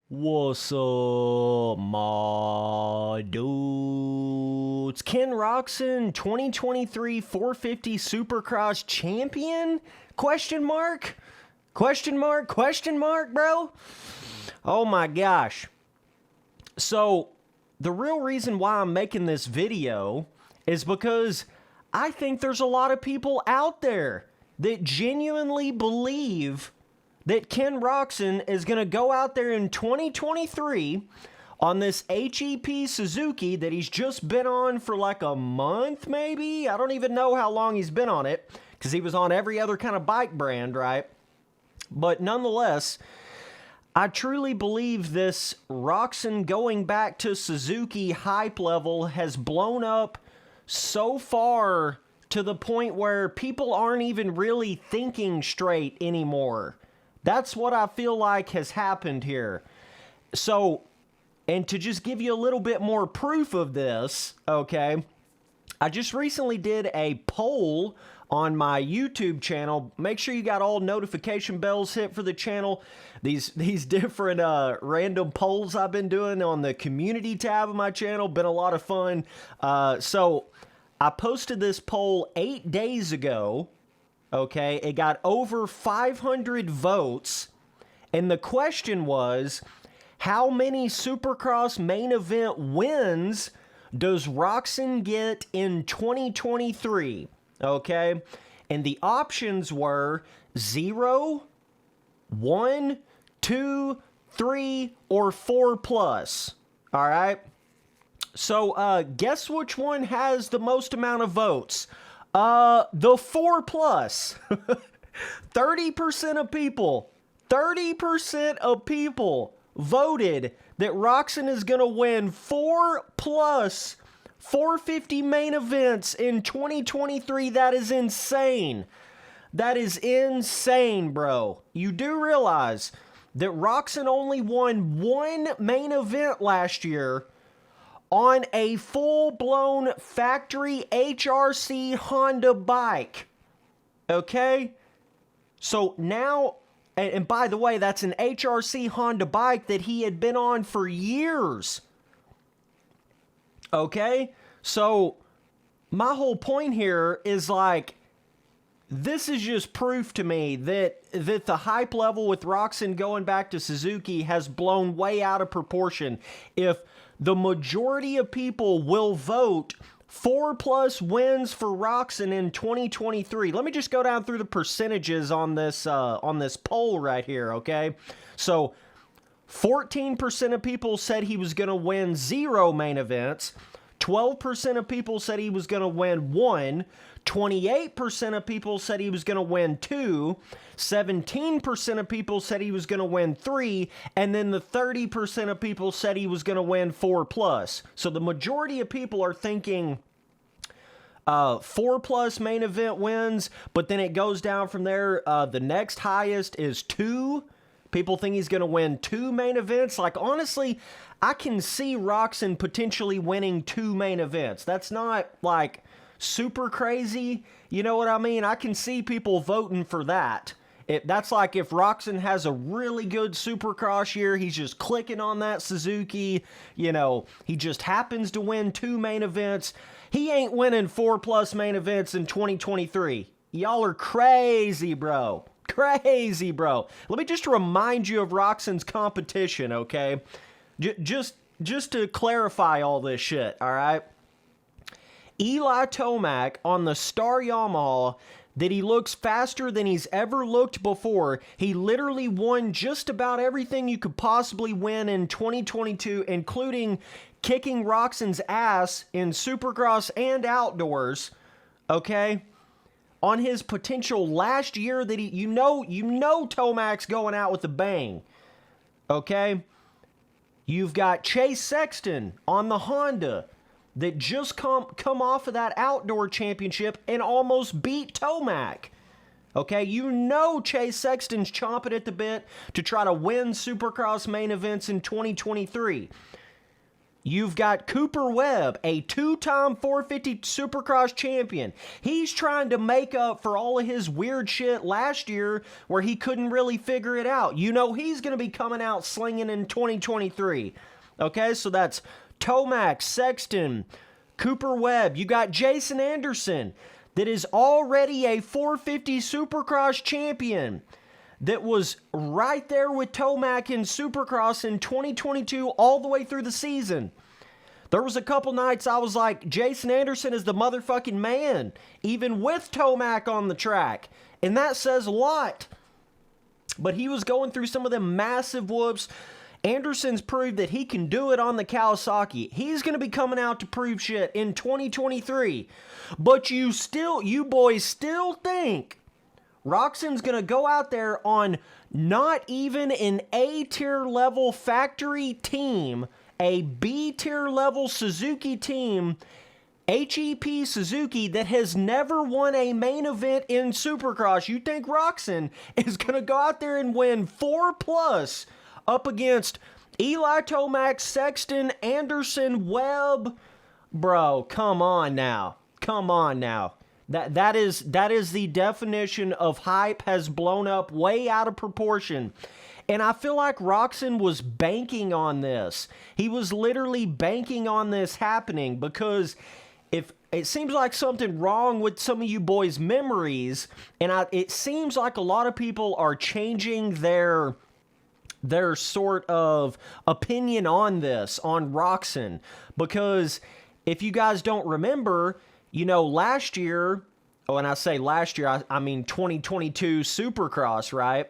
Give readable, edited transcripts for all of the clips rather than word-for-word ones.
What's up, my dudes? Ken Roczen, 2023 450 Supercross champion? Question mark? Question mark? Question mark, bro? Oh my gosh. So, the real reason why I'm making this video is because I think there's a lot of people out there that genuinely believe that Ken Roczen is going to go out there in 2023 on this HEP Suzuki that he's just been on for like a month, maybe? I don't even know how long he's been on it, because he was on every other kind of bike brand, right? But nonetheless, I truly believe this Roczen going back to Suzuki hype level has blown up so far to the point where people aren't even really thinking straight anymore. That's what I feel like has happened here. So, and to just give you a little bit more proof of this, okay, I just recently did a poll on my YouTube channel. Make sure you got all notification bells hit for the channel. These different random polls I've been doing on the community tab of my channel, been a lot of fun. So, I posted this poll 8 days ago. Okay, it got over 500 votes, and the question was, how many Supercross main event wins does Roczen get in 2023? Okay, and the options were 0, 1, 2, 3, or 4 plus. All right, so guess which one has the most amount of votes? The 4 plus. 30% of people voted that Roczen is going to win 4 plus 450 main events in 2023. That is insane. That is insane, bro. You do realize that Roczen only won 1 main event last year on a full-blown factory HRC Honda bike. Okay? So now, and by the way, that's an HRC Honda bike that he had been on for years. Okay? So, my whole point here is like, this is just proof to me that the hype level with Roczen going back to Suzuki has blown way out of proportion. If the majority of people will vote 4 plus wins for Roczen in 2023. Let me just go down through the percentages on this poll right here, okay? So 14% of people said he was going to win 0 main events. 12% of people said he was going to win 1. 28% of people said he was going to win 2. 17% of people said he was going to win 3. And then the 30% of people said he was going to win 4 plus. So the majority of people are thinking 4 plus main event wins, but then it goes down from there. The next highest is 2. People think he's going to win 2 main events. Like, honestly, I can see Roczen potentially winning 2 main events. That's not, like, super crazy. You know what I mean? I can see people voting for that. That's like if Roczen has a really good Supercross year, he's just clicking on that Suzuki. You know, he just happens to win 2 main events. He ain't winning 4 plus main events in 2023. Y'all are crazy, bro. Crazy, bro. Let me just remind you of Roczen's competition, okay? Just to clarify all this shit, all right? Eli Tomac on the Star Yamaha, that he looks faster than he's ever looked before. He literally won just about everything you could possibly win in 2022, including kicking Roczen's ass in Supercross and outdoors, okay? On his potential last year that you know Tomac's going out with a bang, okay? You've got Chase Sexton on the Honda that just come off of that outdoor championship and almost beat Tomac. Okay, you know Chase Sexton's chomping at the bit to try to win Supercross main events in 2023. You've got Cooper Webb, a 2-time 450 Supercross champion. He's trying to make up for all of his weird shit last year where he couldn't really figure it out. You know he's going to be coming out slinging in 2023. Okay, so that's Tomac, Sexton, Cooper Webb. You got Jason Anderson that is already a 450 Supercross champion that was right there with Tomac in Supercross in 2022 all the way through the season. There was a couple nights I was like, Jason Anderson is the motherfucking man, even with Tomac on the track. And that says a lot. But he was going through some of them massive whoops. Anderson's proved that he can do it on the Kawasaki. He's going to be coming out to prove shit in 2023. But you boys still think Roczen's going to go out there on not even an A-tier level factory team, a B-tier level Suzuki team, HEP Suzuki, that has never won a main event in Supercross. You think Roczen is going to go out there and win 4+ up against Eli Tomac, Sexton, Anderson, Webb? Bro, come on now. Come on now. That is the definition of hype has blown up way out of proportion. And I feel like Roczen was banking on this. He was literally banking on this happening, because if it seems like something wrong with some of you boys' memories, and it seems like a lot of people are changing their sort of opinion on this, on Roczen, because if you guys don't remember, you know, last year, when I say last year, I mean 2022 Supercross, right?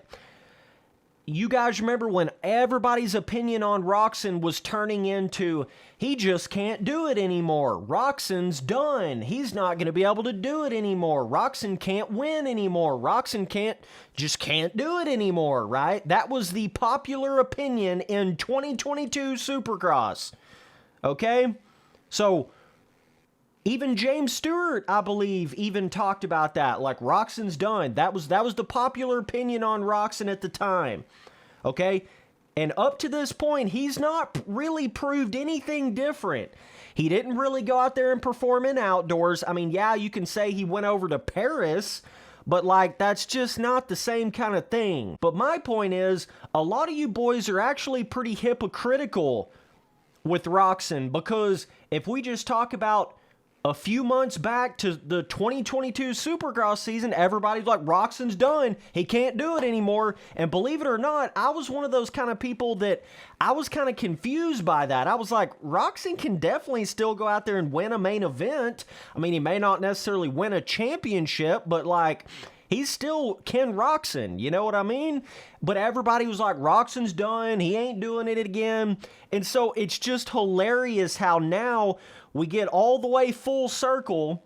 You guys remember when everybody's opinion on Roczen was turning into, he just can't do it anymore. Roczen's done. He's not going to be able to do it anymore. Roczen can't win anymore. Roczen just can't do it anymore, right? That was the popular opinion in 2022 Supercross. Okay? So even James Stewart, I believe, even talked about that. Like, Roczen's done. That was the popular opinion on Roczen at the time. Okay? And up to this point, he's not really proved anything different. He didn't really go out there and perform in outdoors. I mean, yeah, you can say he went over to Paris, but, like, that's just not the same kind of thing. But my point is, a lot of you boys are actually pretty hypocritical with Roczen, because if we just talk about a few months back to the 2022 Supercross season, everybody's like, Roczen's done. He can't do it anymore. And believe it or not, I was one of those kind of people that I was kind of confused by that. I was like, Roczen can definitely still go out there and win a main event. I mean, he may not necessarily win a championship, but like, he's still Ken Roczen, you know what I mean? But everybody was like, Roczen's done. He ain't doing it again. And so it's just hilarious how now we get all the way full circle.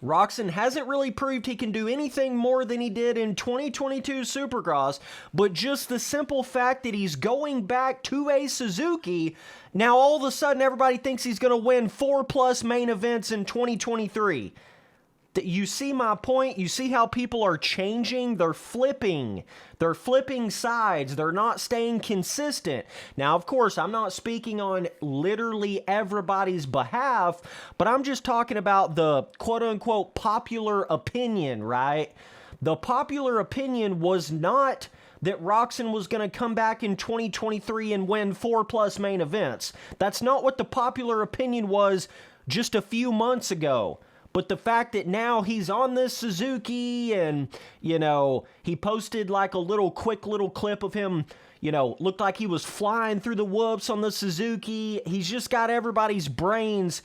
Roczen hasn't really proved he can do anything more than he did in 2022 Supercross, but just the simple fact that he's going back to a Suzuki, now all of a sudden everybody thinks he's going to win 4+ main events in 2023. You see my point? You see how people are changing? They're flipping. They're flipping sides. They're not staying consistent. Now, of course, I'm not speaking on literally everybody's behalf, but I'm just talking about the quote-unquote popular opinion, right? The popular opinion was not that Roczen was going to come back in 2023 and win 4+ main events. That's not what the popular opinion was just a few months ago. But the fact that now he's on this Suzuki and, you know, he posted like a quick little clip of him, you know, looked like he was flying through the whoops on the Suzuki. He's just got everybody's brains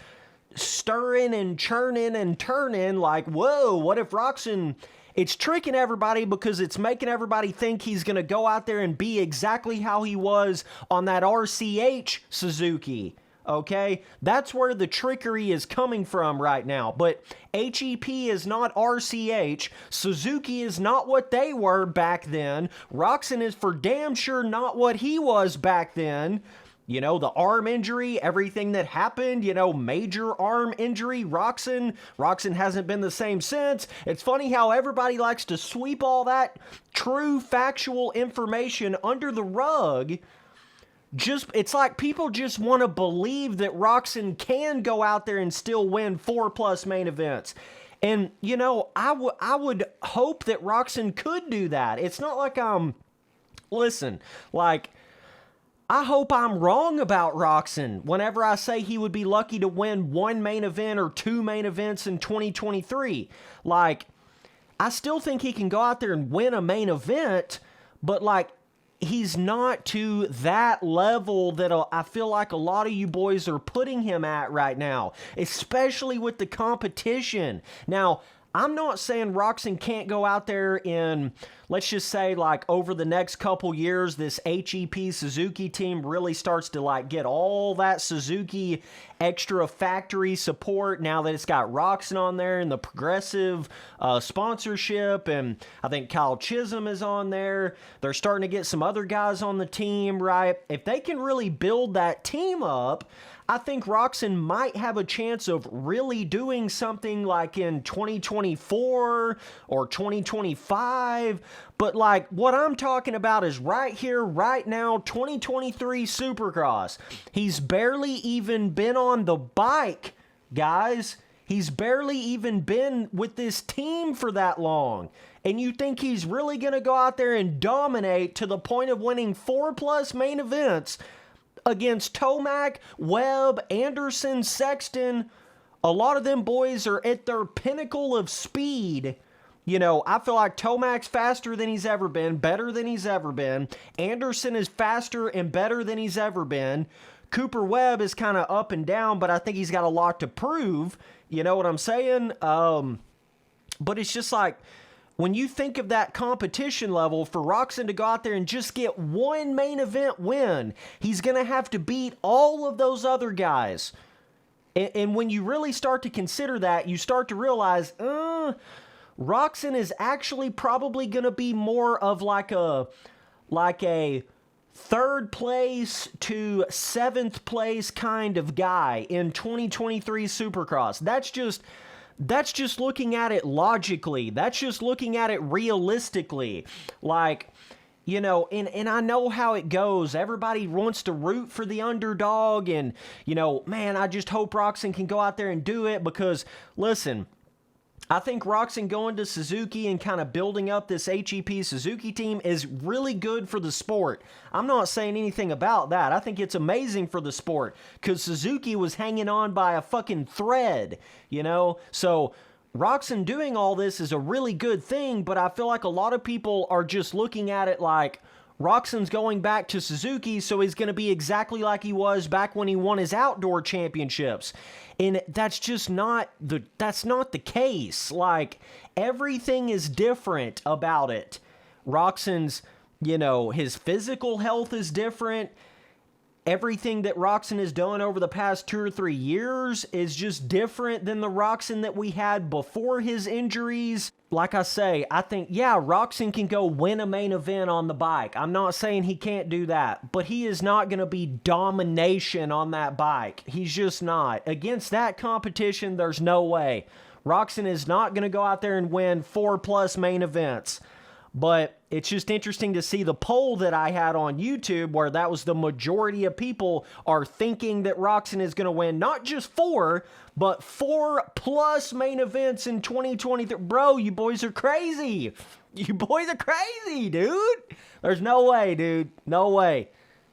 stirring and churning and turning like, whoa, what if Roczen... It's tricking everybody because it's making everybody think he's going to go out there and be exactly how he was on that RCH Suzuki. Okay, that's where the trickery is coming from right now. But HEP is not RCH. Suzuki is not what they were back then. Roczen is for damn sure not what he was back then. You know, the arm injury, everything that happened, you know, major arm injury, Roczen hasn't been the same since. It's funny how everybody likes to sweep all that true factual information under the rug it's like people just want to believe that Roczen can go out there and still win 4+ main events. And, I would hope that Roczen could do that. It's not like listen, like, I hope I'm wrong about Roczen whenever I say he would be lucky to win 1 main event or 2 main events in 2023. Like, I still think he can go out there and win a main event, but, like, he's not to that level that I feel like a lot of you boys are putting him at right now, especially with the competition. Now, I'm not saying Roczen can't go out there in, let's just say, like, over the next couple years, this HEP Suzuki team really starts to, like, get all that Suzuki extra factory support now that it's got Roczen on there and the progressive sponsorship, and I think Kyle Chisholm is on there. They're starting to get some other guys on the team, right? If they can really build that team up, I think Roczen might have a chance of really doing something like in 2024 or 2025. But like what I'm talking about is right here, right now, 2023 Supercross. He's barely even been on the bike, guys. He's barely even been with this team for that long. And you think he's really going to go out there and dominate to the point of winning 4+ main events against Tomac, Webb, Anderson, Sexton? A lot of them boys are at their pinnacle of speed. I feel like Tomac's faster than he's ever been, better than he's ever been. Anderson is faster and better than he's ever been. Cooper Webb is kind of up and down, but I think he's got a lot to prove. You know what I'm saying? But it's just like, when you think of that competition level, for Roczen to go out there and just get 1 main event win, he's going to have to beat all of those other guys. And when you really start to consider that, you start to realize, Roczen is actually probably going to be more of like a 3rd place to 7th place kind of guy in 2023 Supercross. That's just looking at it logically. That's just looking at it realistically. Like, and I know how it goes. Everybody wants to root for the underdog, and, man, I just hope Roczen can go out there and do it because, listen, I think Roczen going to Suzuki and kind of building up this HEP Suzuki team is really good for the sport. I'm not saying anything about that. I think it's amazing for the sport because Suzuki was hanging on by a fucking thread, So Roczen doing all this is a really good thing, but I feel like a lot of people are just looking at it like Roczen's going back to Suzuki, so he's going to be exactly like he was back when he won his outdoor championships. And that's just not the case. Like, everything is different about it. Roczen's, his physical health is different. Everything that Roczen has done over the past 2 or 3 years is just different than the Roczen that we had before his injuries. Like I say, I think, Roczen can go win a main event on the bike. I'm not saying he can't do that, but he is not going to be domination on that bike. He's just not. Against that competition, there's no way. Roczen is not going to go out there and win 4+ main events. But it's just interesting to see the poll that I had on YouTube where that was the majority of people are thinking that Roczen is going to win not just 4, but 4+ main events in 2023. Bro, you boys are crazy. You boys are crazy, dude. There's no way, dude. No way.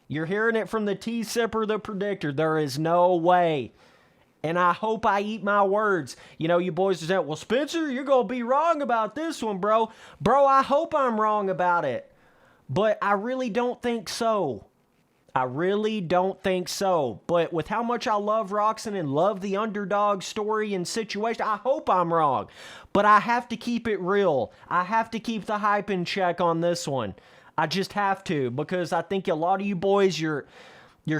You're hearing it from the T-Sipper, the predictor. There is no way. And I hope I eat my words. You boys are saying, well, Spencer, you're going to be wrong about this one, bro. Bro, I hope I'm wrong about it. But I really don't think so. I really don't think so. But with how much I love Roczen and love the underdog story and situation, I hope I'm wrong. But I have to keep it real. I have to keep the hype in check on this one. I just have to, because I think a lot of you boys, you're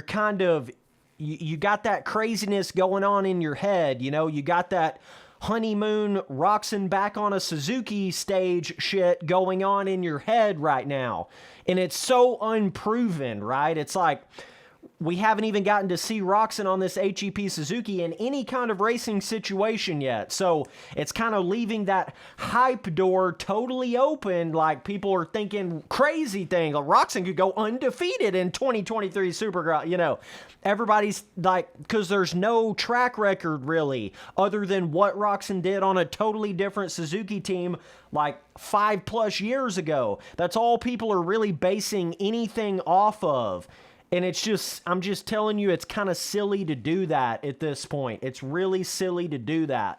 kind of... You got that craziness going on in your head, you got that honeymoon Roczen back on a Suzuki stage shit going on in your head right now. And it's so unproven, right? It's like we haven't even gotten to see Roczen on this HEP Suzuki in any kind of racing situation yet. So it's kind of leaving that hype door totally open. Like, people are thinking crazy things. Like, Roczen could go undefeated in 2023 Supercross. You know, everybody's like, because there's no track record really other than what Roczen did on a totally different Suzuki team like 5+ years ago. That's all people are really basing anything off of. And it's just, I'm just telling you, it's kind of silly to do that at this point. It's really silly to do that.